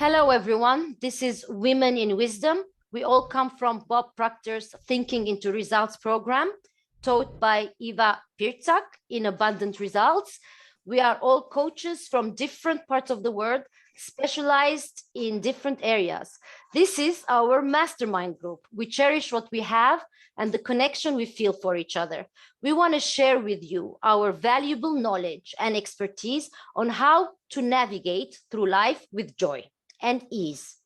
Hello, everyone. This is Women in Wisdom. We all come from Bob Proctor's Thinking into Results program, taught by Ewa Pietrzak in Abundant Results. We are all coaches from different parts of the world, specialized in different areas. This is our mastermind group. We cherish what we have and the connection we feel for each other. We want to share with you our valuable knowledge and expertise on how to navigate through life with joy and ease.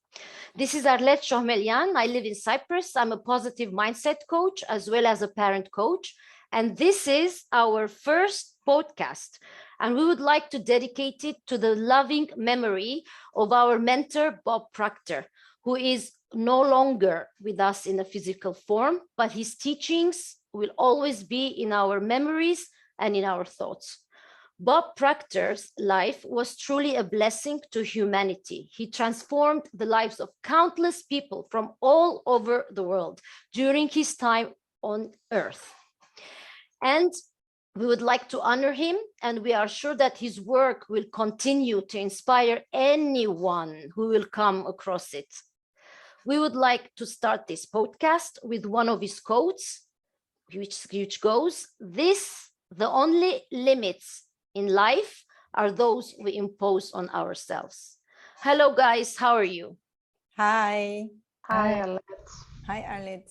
This is Arlette. I live in Cyprus. I'm a positive mindset coach as well as a parent coach. And this is our first podcast. And we would like to dedicate it to the loving memory of our mentor, Bob Proctor, who is no longer with us in a physical form, but his teachings will always be in our memories and in our thoughts. Bob Proctor's life was truly a blessing to humanity. He transformed the lives of countless people from all over the world during his time on Earth. And we would like to honor him, and we are sure that his work will continue to inspire anyone who will come across it. We would like to start this podcast with one of his quotes, which goes, the only limits in life are those we impose on ourselves. Hello, guys. How are you? Hi. Hi, Arlette. Hi, Arlette.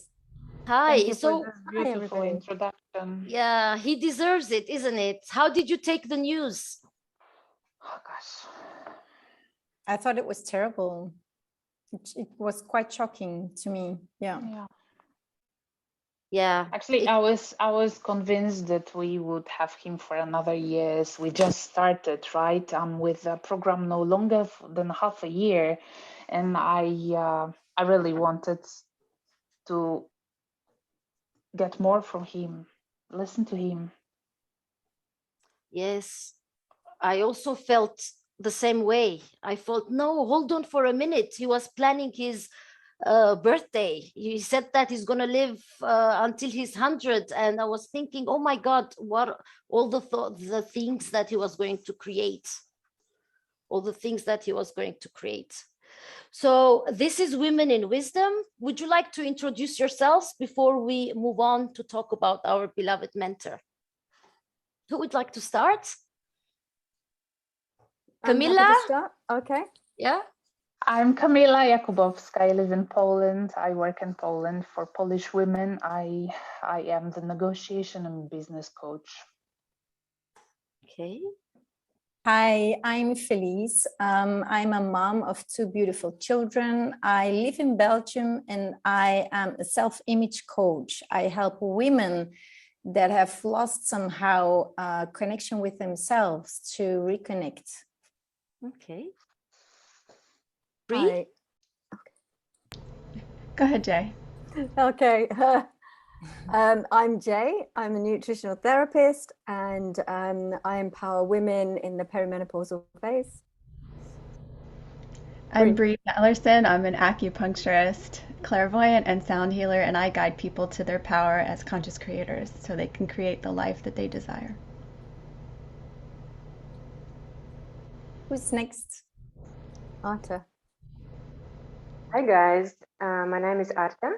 Hi. Thank you for this beautiful introduction. Yeah, he deserves it, isn't it? How did you take the news? Oh, gosh. I thought it was terrible. It was quite shocking to me. Yeah. Actually, I was convinced that we would have him for another year. We just started, right? With the program no longer than half a year, and I really wanted to get more from him, listen to him. Yes, I also felt the same way. I thought, no, hold on for a minute. He was planning his birthday. He said that he's going to live until he's 100. And I was thinking, oh my God, what all the things that he was going to create. All the things that he was going to create. So this is Women in Wisdom. Would you like to introduce yourselves before we move on to talk about our beloved mentor? Who would like to start? Camilla? Okay. Yeah. I'm Kamila Jakubowska. I live in Poland. I work in Poland for Polish women. I am the negotiation and business coach. Okay. Hi, I'm Felice. I'm a mom of 2 beautiful children. I live in Belgium and I am a self-image coach. I help women that have lost somehow connection with themselves to reconnect. Okay. Hi. Go ahead, Jay. Okay. I'm Jay. I'm a nutritional therapist and I empower women in the perimenopausal phase. I'm Bree Nellerson. I'm an acupuncturist, clairvoyant, and sound healer, and I guide people to their power as conscious creators so they can create the life that they desire. Who's next? Arta. Hi guys, my name is Arta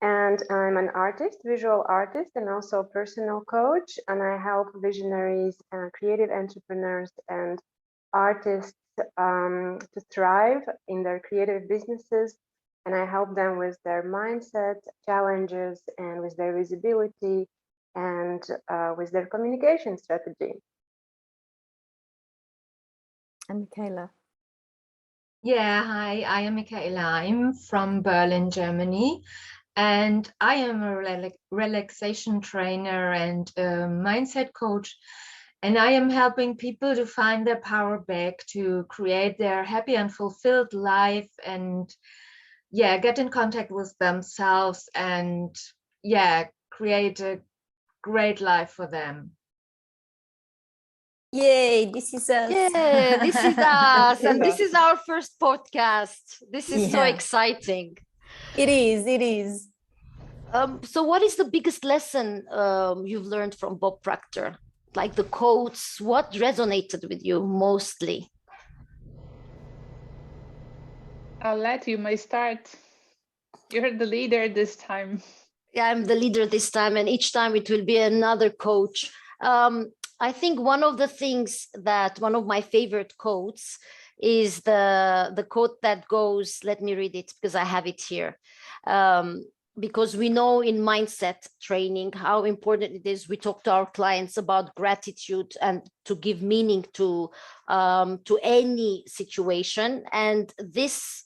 and I'm an artist, visual artist, and also a personal coach, and I help visionaries, creative entrepreneurs and artists to thrive in their creative businesses, and I help them with their mindset challenges and with their visibility and with their communication strategy. And Michaela. Yeah, hi, I am Michaela. I'm from Berlin, Germany, and I am a relaxation trainer and a mindset coach, and I am helping people to find their power back to create their happy and fulfilled life and get in contact with themselves and create a great life for them. Yay, this is us. Yeah, this is us. And this is our first podcast. This is so exciting. It is. So what is the biggest lesson you've learned from Bob Proctor? Like the quotes, what resonated with you mostly? Arlette, you may start. You're the leader this time. Yeah, I'm the leader this time, and each time it will be another coach. I think one of my favorite quotes is the quote that goes, let me read it because I have it here. Because we know in mindset training how important it is. We talk to our clients about gratitude and to give meaning to any situation. And this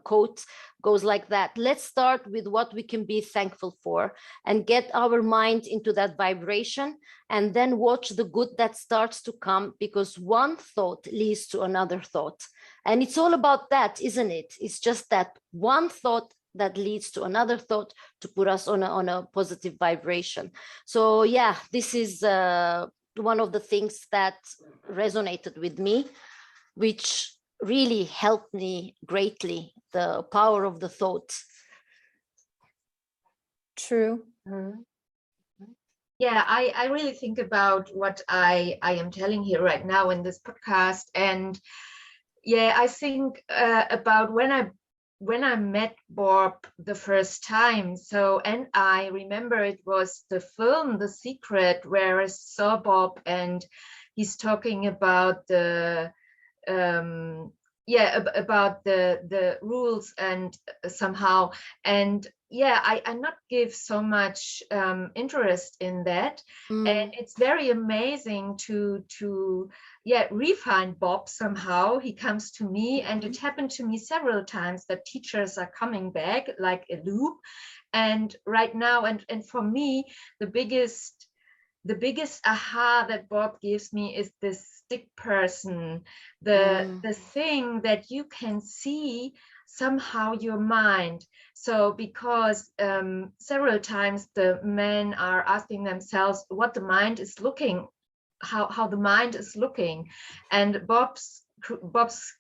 quote goes like that: let's start with what we can be thankful for and get our mind into that vibration, and then watch the good that starts to come, because one thought leads to another thought. And it's all about that, isn't it? It's just that one thought that leads to another thought to put us on a positive vibration. So yeah, this is one of the things that resonated with me, which really helped me greatly, the power of the thought. True. Yeah, I really think about what I am telling here right now in this podcast. And yeah, I think about when I met Bob the first time. So, and I remember it was the film The Secret, where I saw Bob and he's talking about the about the rules and somehow, and yeah, I not give so much interest in that. And it's very amazing to refine Bob somehow. He comes to me, and it happened to me several times that teachers are coming back like a loop. And right now, and for me, the biggest aha that Bob gives me is this stick person, the thing that you can see somehow your mind. So because several times the men are asking themselves what the mind is looking, how the mind is looking, and Bob's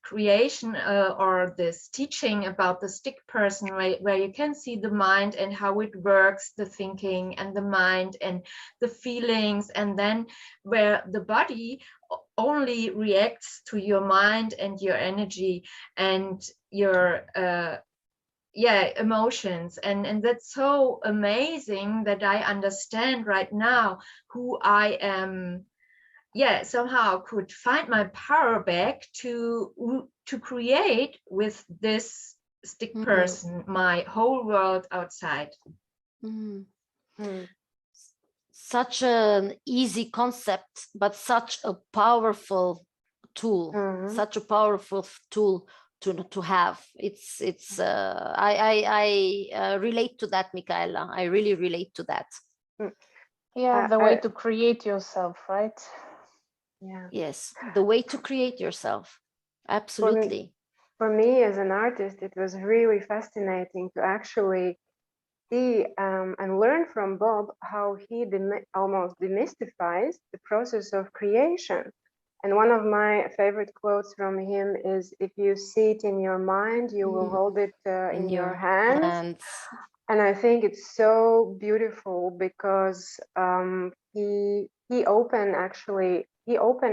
creation or this teaching about the stick person, where you can see the mind and how it works, the thinking and the mind and the feelings, and then where the body only reacts to your mind and your energy and your emotions. And that's so amazing that I understand right now who I am. Somehow could find my power back to create with this stick person my whole world outside. Such an easy concept, but such a powerful tool. Such a powerful tool to have. I relate to that, Michaela. I really relate to that. Yeah, the way to create yourself, right? Yeah. Yes, the way to create yourself. Absolutely. For me as an artist, it was really fascinating to actually see and learn from Bob how he almost demystifies the process of creation. And one of my favorite quotes from him is, if you see it in your mind, you will hold it in your hands. And I think it's so beautiful because he opened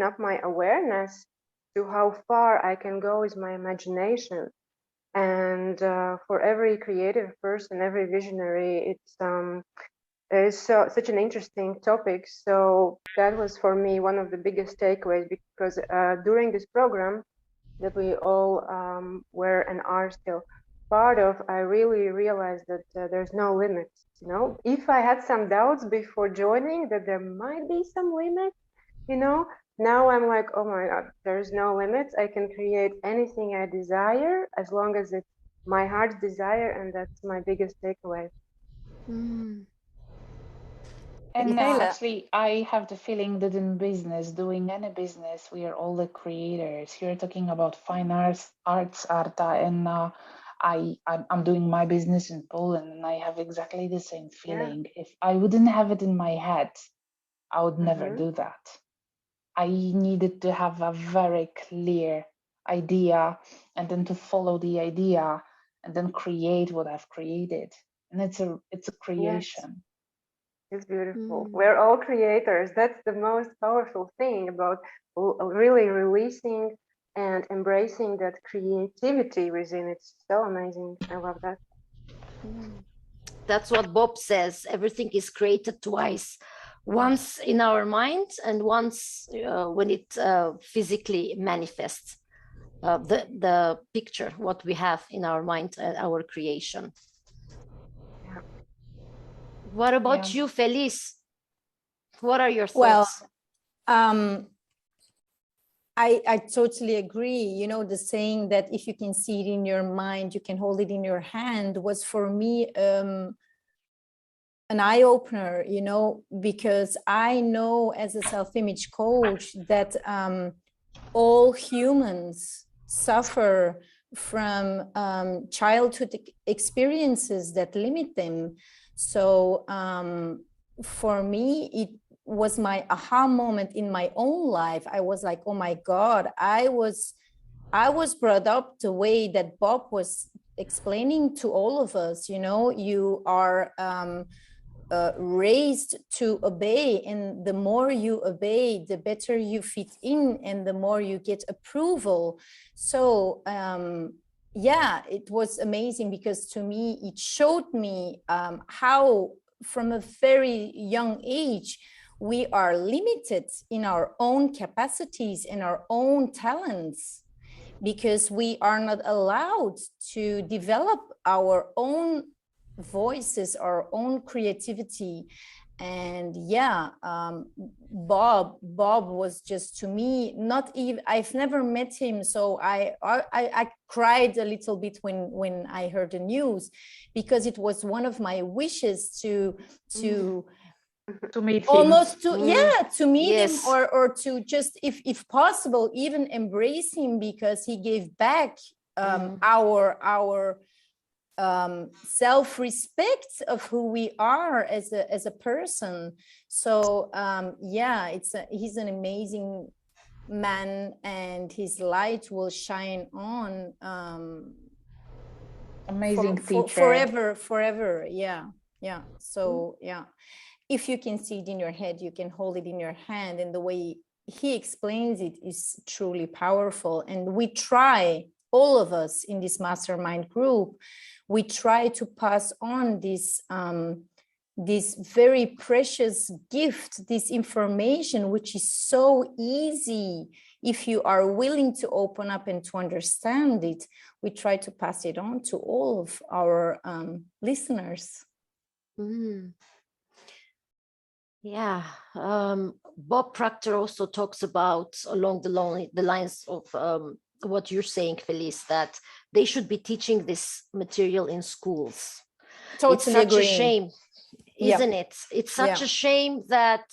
up my awareness to how far I can go with my imagination. And for every creative person, every visionary, it's such an interesting topic. So that was for me one of the biggest takeaways, because during this program that we all were and are still part of, I really realized that there's no limits. If I had some doubts before joining that there might be some limits, now I'm like, oh my God, there's no limits. I can create anything I desire as long as it's my heart's desire, and that's my biggest takeaway. And actually, I have the feeling that in business, doing any business, we are all the creators. You're talking about fine arts, Arta, and I'm doing my business in Poland, and I have exactly the same feeling. If I wouldn't have it in my head, I would never do that. I needed to have a very clear idea, and then to follow the idea, and then create what I've created. And it's a creation. Yes. It's beautiful. We're all creators. That's the most powerful thing about really releasing and embracing that creativity within. It's so amazing. I love that. That's what Bob says. Everything is created twice, once in our mind and once when it physically manifests. The picture, what we have in our mind, our creation. Yeah. What about you, Felice? What are your thoughts? Well, I totally agree. You know, the saying that if you can see it in your mind, you can hold it in your hand was for me an eye-opener, you know, because I know as a self-image coach that all humans suffer from childhood experiences that limit them. So for me, it was my aha moment in my own life. I was like, oh my God, I was brought up the way that Bob was explaining to all of us. You know, you are raised to obey, and the more you obey, the better you fit in and the more you get approval. So yeah, it was amazing, because to me it showed me how from a very young age we are limited in our own capacities and our own talents, because we are not allowed to develop our own voices, our own creativity. And yeah, Bob was just, to me, not even, I've never met him, so I cried a little bit when I heard the news, because it was one of my wishes to meet him. Almost to to meet Yes. him, or to just, if possible, even embrace him, because he gave back our self-respect of who we are as a person. So yeah, he's an amazing man, and his light will shine on Amazing teacher. forever. Yeah. So yeah, if you can see it in your head, you can hold it in your hand, and the way he explains it is truly powerful. And we try, all of us in this mastermind group, we try to pass on this very precious gift, this information, which is so easy if you are willing to open up and to understand it. We try to pass it on to all of our listeners. Yeah, Bob Proctor also talks about, along the lines of what you're saying, Felice, that they should be teaching this material in schools. Totally it's such agree. a shame, isn't it? It's such a shame that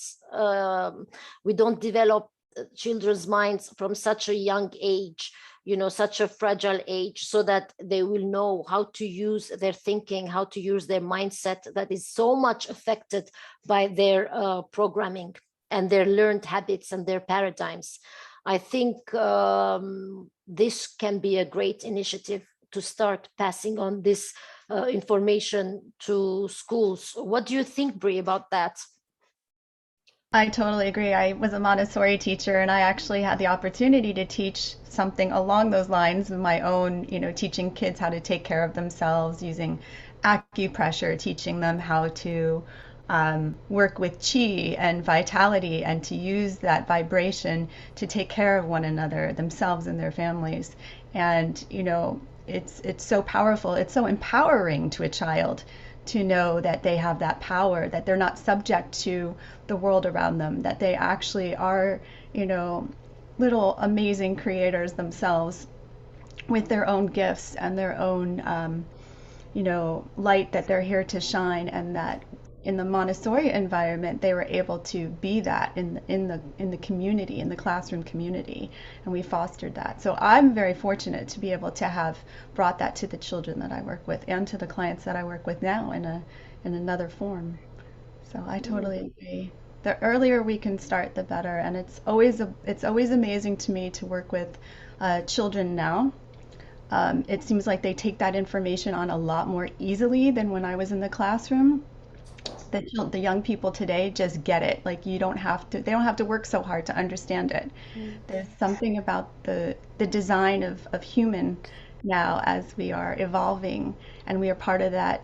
we don't develop children's minds from such a young age, you know, such a fragile age, so that they will know how to use their thinking, how to use their mindset that is so much affected by their programming and their learned habits and their paradigms. I think this can be a great initiative to start passing on this information to schools. What do you think, Brie, about that? I totally agree. I was a Montessori teacher, and I actually had the opportunity to teach something along those lines of my own, you know, teaching kids how to take care of themselves using acupressure, teaching them how to work with chi and vitality, and to use that vibration to take care of one another, themselves and their families. And, you know, it's so powerful. It's so empowering to a child to know that they have that power, that they're not subject to the world around them, that they actually are, you know, little amazing creators themselves with their own gifts and their own, you know, light that they're here to shine. And that in the Montessori environment, they were able to be that in the community, in the classroom community, and we fostered that. So I'm very fortunate to be able to have brought that to the children that I work with and to the clients that I work with now in another form. So I totally agree. The earlier we can start, the better. And it's always amazing to me to work with children now. It seems like they take that information on a lot more easily than when I was in the classroom. the young people today just get it. Like they don't have to work so hard to understand it. There's something about the design of human now as we are evolving, and we are part of that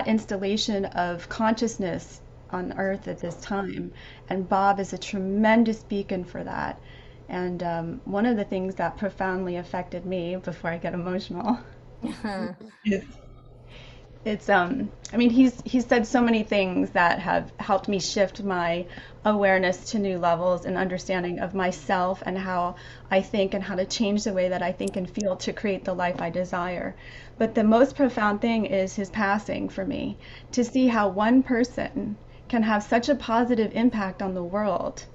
installation of consciousness on Earth at this time. And Bob is a tremendous beacon for that. And one of the things that profoundly affected me, before I get emotional, he's said so many things that have helped me shift my awareness to new levels and understanding of myself and how I think and how to change the way that I think and feel to create the life I desire. But the most profound thing is his passing for me, to see how one person can have such a positive impact on the world.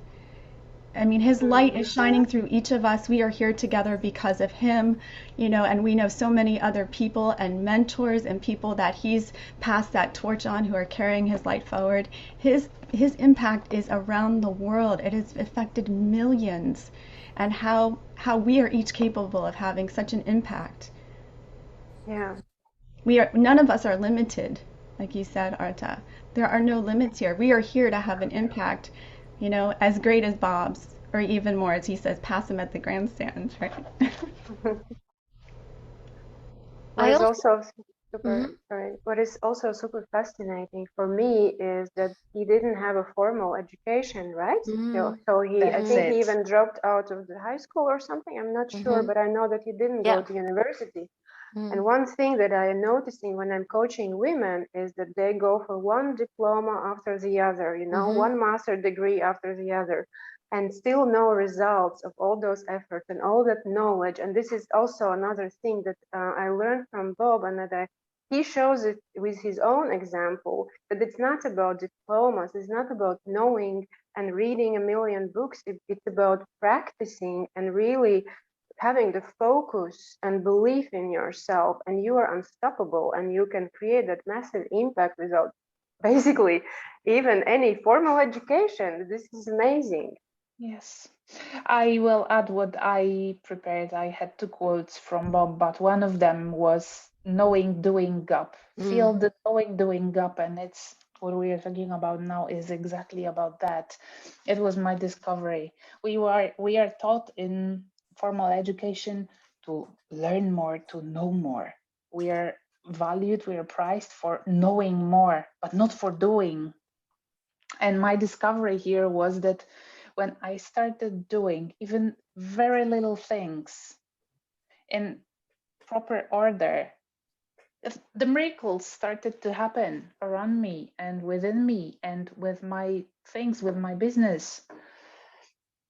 I mean, his light is shining through each of us. We are here together because of him, and we know so many other people and mentors and people that he's passed that torch on who are carrying his light forward. His impact is around the world. It has affected millions, and how we are each capable of having such an impact. Yeah. None of us are limited, like you said, Arta. There are no limits here. We are here to have an impact, as great as Bob's, or even more, as he says, pass him at the grandstand, right? What is also super fascinating for me is that he didn't have a formal education, right? So I think he even dropped out of the high school or something. I'm not sure, but I know that he didn't go to university. And one thing that I am noticing when I'm coaching women is that they go for one diploma after the other, one master degree after the other, and still no results of all those efforts and all that knowledge. And this is also another thing that I learned from Bob, and that he shows it with his own example, that it's not about diplomas, it's not about knowing and reading a million books, it's about practicing and really having the focus and belief in yourself, and you are unstoppable, and you can create that massive impact without basically even any formal education. This is amazing. Yes, I will add what I prepared. I had 2 quotes from Bob, but one of them was knowing, doing, up. Feel the knowing, doing, up, and it's what we are talking about now is exactly about that. It was my discovery. We are taught in formal education to learn more, to know more. We are valued, we are prized for knowing more, but not for doing. And my discovery here was that when I started doing even very little things in proper order, the miracles started to happen around me and within me and with my things, with my business.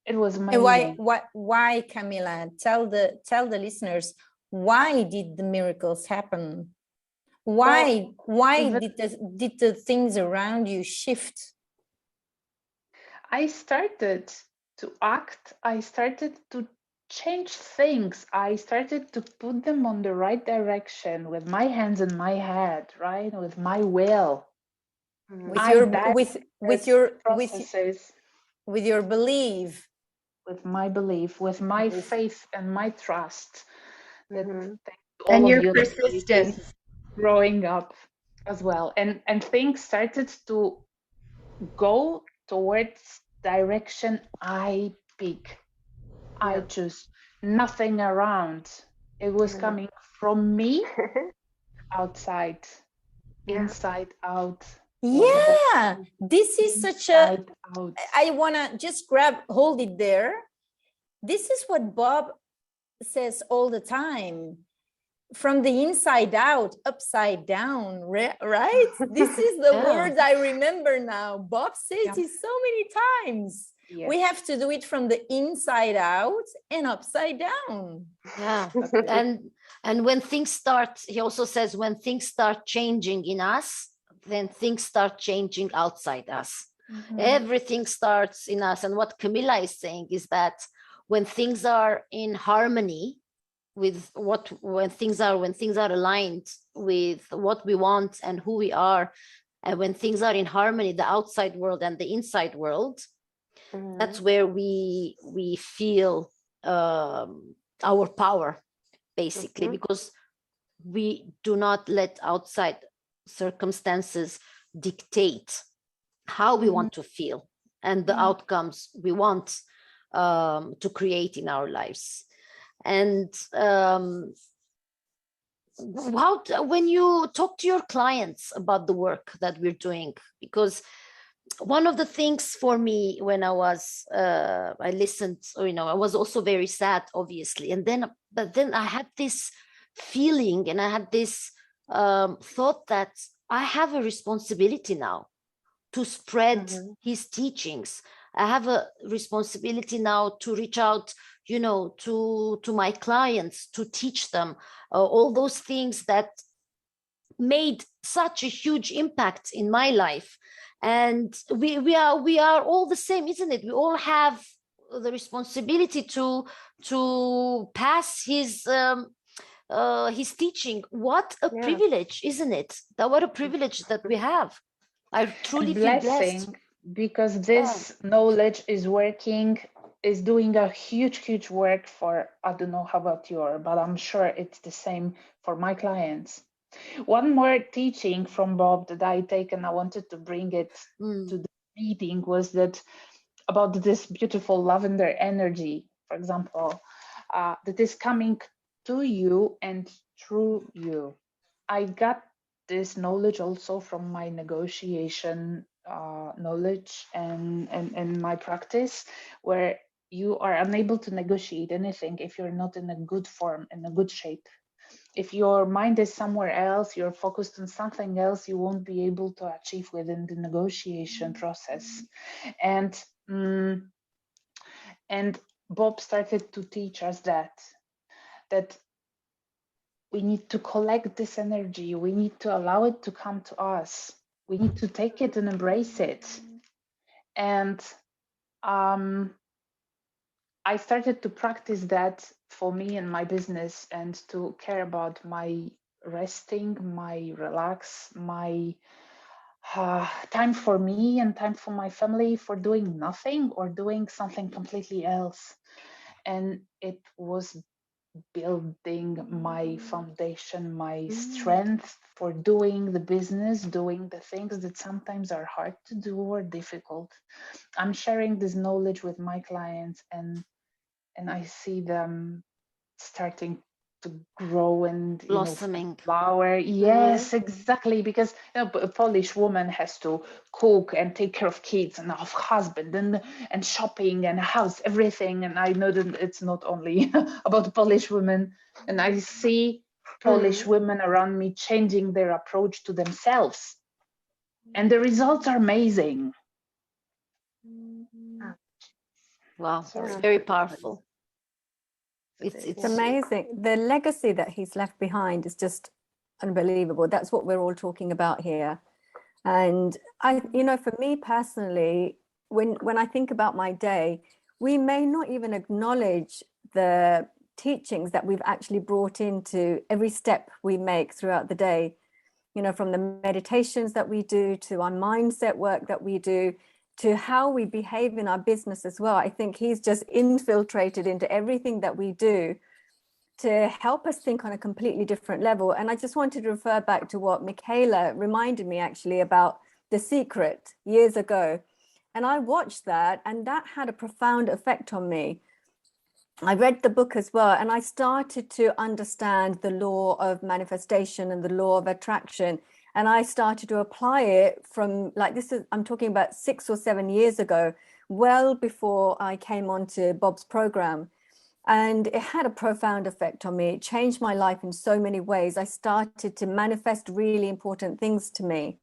It was amazing. Why, Camila? Tell the listeners, why did the miracles happen? Why did the things around you shift? I started to act. I started to change things. I started to put them on the right direction with my hands and my head, right? With my will. With your belief. With my belief, with my faith and my trust. And your persistence. Growing up as well. And things started to go towards direction I pick. I choose, nothing around. It was coming from me, outside, inside out. Yeah, this is such a, I want to just hold it there. This is what Bob says all the time. From the inside out, upside down, right? This is the words I remember now. Bob says it so many times. Yes. We have to do it from the inside out and upside down. Yeah. and when things start, he also says, when things start changing in us, then things start changing outside us. Everything starts in us. And what Camila is saying is that when things are in harmony with when things are aligned with what we want and who we are, and when things are in harmony, the outside world and the inside world, that's where we feel our power, basically, because we do not let outside circumstances dictate how we want to feel and the outcomes we want to create in our lives. And when you talk to your clients about the work that we're doing, because one of the things for me when I listened, I was also very sad, obviously. But then I had this feeling and I had this thought that I have a responsibility now to spread his teachings. I have a responsibility now to reach out, to my clients, to teach them all those things that made such a huge impact in my life. And we are all the same, isn't it? We all have the responsibility to pass his teaching. What a privilege, isn't it? What a privilege that we have. I truly feel blessed, because this knowledge is doing a huge work for, I don't know how about yours, but I'm sure it's the same for my clients. One more teaching from Bob that I take, and I wanted to bring it to the meeting, was that about this beautiful lavender energy, for example, that is coming to you and through you. I got this knowledge also from my negotiation knowledge and my practice, where you are unable to negotiate anything if you're not in a good form, in a good shape. If your mind is somewhere else, you're focused on something else, you won't be able to achieve within the negotiation process. And Bob started to teach us that we need to collect this energy. We need to allow it to come to us. We need to take it and embrace it. And I started to practice that for me and my business, and to care about my resting, my relax, my time for me and time for my family, for doing nothing or doing something completely else. And it was building my foundation, my strength for doing the business, doing the things that sometimes are hard to do or difficult. I'm sharing this knowledge with my clients, and I see them starting to grow and blossoming, flower. Yes, exactly, because a Polish woman has to cook and take care of kids and of husband and shopping and house, everything. And I know that it's not only about Polish women, and I see Polish women around me changing their approach to themselves, and the results are amazing. Wow, it's very powerful. It's amazing. The legacy that he's left behind is just unbelievable. That's what we're all talking about here. And for me personally, when I think about my day, we may not even acknowledge the teachings that we've actually brought into every step we make throughout the day, from the meditations that we do, to our mindset work that we do, to how we behave in our business as well. I think he's just infiltrated into everything that we do to help us think on a completely different level. And I just wanted to refer back to what Michaela reminded me actually about The Secret years ago. And I watched that, and that had a profound effect on me. I read the book as well, and I started to understand the law of manifestation and the law of attraction. And I started to apply it from, I'm talking about 6 or 7 years ago, well before I came onto Bob's program. And it had a profound effect on me. It changed my life in so many ways. I started to manifest really important things to me.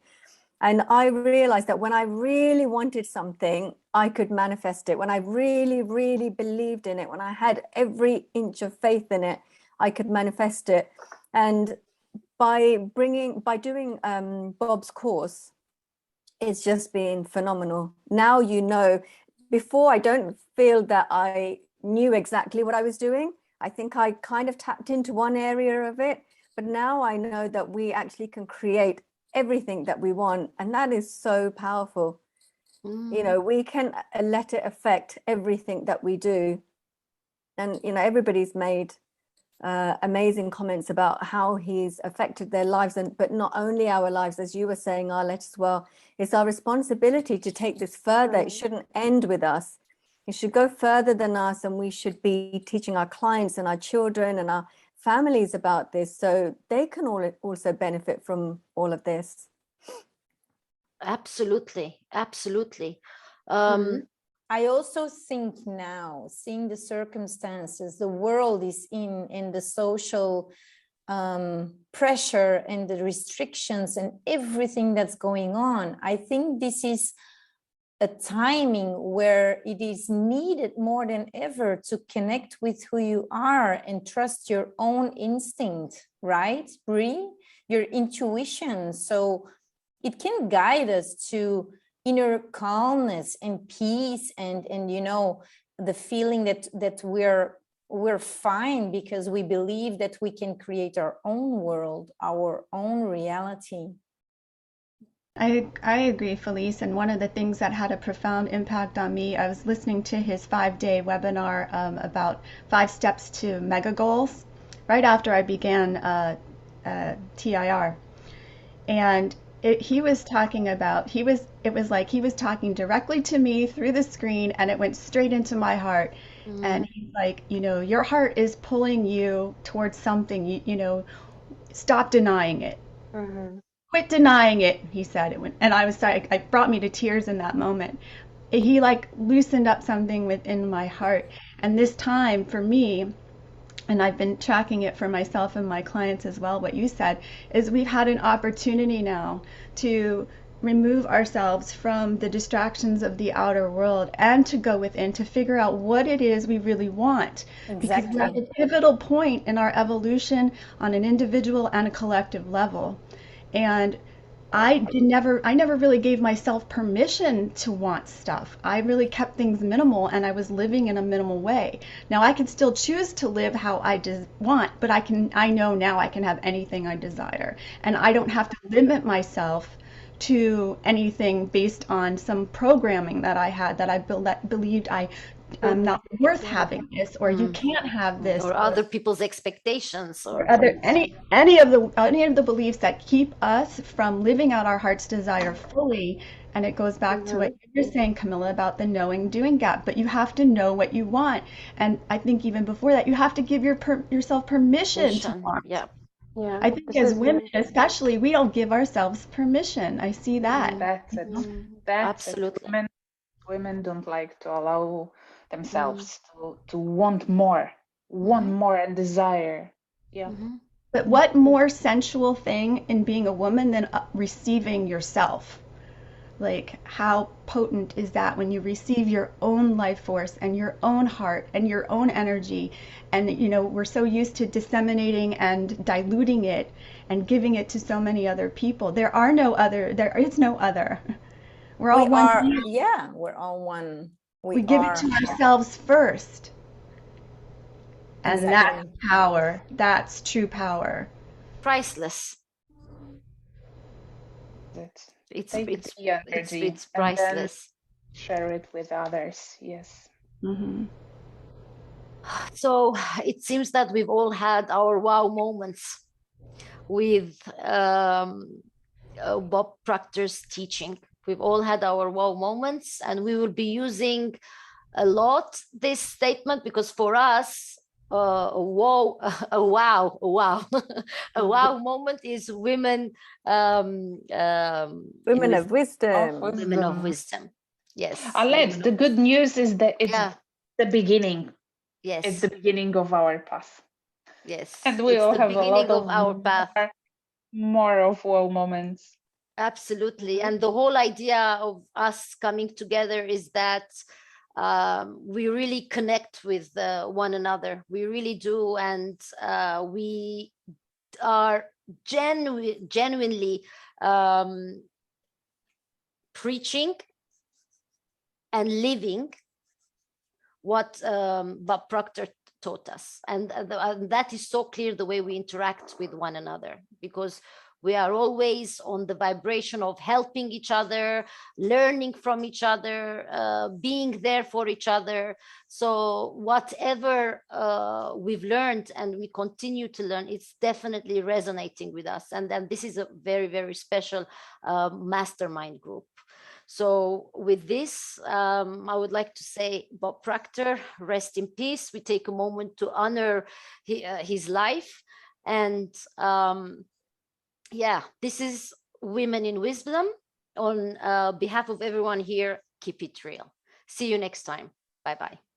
And I realized that when I really wanted something, I could manifest it. When I really, really believed in it, when I had every inch of faith in it, I could manifest it. And by doing Bob's course, it's just been phenomenal. Now, before I don't feel that I knew exactly what I was doing. I think I kind of tapped into one area of it, but now I know that we actually can create everything that we want. And that is so powerful. We can let it affect everything that we do. And, everybody's made amazing comments about how he's affected their lives, but not only our lives, as you were saying, Arlette, as well. It's our responsibility to take this further. It shouldn't end with us. It should go further than us, and we should be teaching our clients and our children and our families about this, so they can also benefit from all of this. Absolutely, absolutely. I also think now, seeing the circumstances the world is in the social pressure and the restrictions and everything that's going on, I think this is a timing where it is needed more than ever to connect with who you are and trust your own instinct, right, Brie? Your intuition. So it can guide us to inner calmness and peace, and you know, the feeling that we're fine because we believe that we can create our own world, our own reality. I agree, Felice. And one of the things that had a profound impact on me, I was listening to his 5-day webinar about 5 steps to mega goals right after I began TIR. And he was talking about, it was like he was talking directly to me through the screen, and it went straight into my heart. And he's like, you know, your heart is pulling you towards something, you know, stop denying it. Quit denying it, he said. And I was sorry, it brought me to tears in that moment. He like loosened up something within my heart. And this time for me, and I've been tracking it for myself and my clients as well, what you said, is we've had an opportunity now to remove ourselves from the distractions of the outer world and to go within to figure out what it is we really want. Because we're at a pivotal point in our evolution on an individual and a collective level. And I never really gave myself permission to want stuff. I really kept things minimal, and I was living in a minimal way. Now I can still choose to live how I want, but I know now I can have anything I desire, and I don't have to limit myself to anything based on some programming that I had that I believed I'm not worth having this, or you can't have this, or other people's expectations, or other any of the beliefs that keep us from living out our heart's desire fully. And it goes back to what you're saying, Camilla, about the knowing doing gap. But you have to know what you want, and I think even before that, you have to give yourself permission to want. Yeah. I think as women, especially, we don't give ourselves permission. I see that. That's it. That's absolutely it. Women don't like to allow themselves to want more and desire. Yeah. But what more sensual thing in being a woman than receiving yourself? Like, how potent is that when you receive your own life force and your own heart and your own energy? And you know, we're so used to disseminating and diluting it and giving it to so many other people. There is no other. We're all one. Yeah, we're all one. We give it to ourselves first. And that's power. That's true power. Priceless. It's priceless. Share it with others. Yes. So it seems that we've all had our wow moments with Bob Proctor's teaching. We've all had our wow moments, and we will be using a lot this statement, because for us, a wow moment is women of wisdom. Women of wisdom. Yes. Arlette, the good news is that it's the beginning. Yes. It's the beginning of our path. Yes. And we all have a lot of our path. More of wow moments. Absolutely. And the whole idea of us coming together is that we really connect with one another. We really do. And we are genuinely preaching and living what Bob Proctor taught us. And that is so clear, the way we interact with one another, because We are always on the vibration of helping each other, learning from each other, being there for each other. So whatever we've learned and we continue to learn, it's definitely resonating with us. And then this is a very, very special mastermind group. So with this, I would like to say, Bob Proctor, rest in peace. We take a moment to honor his life. And yeah, this is Women in Wisdom. On behalf of everyone here, keep it real. See you next time. Bye-bye.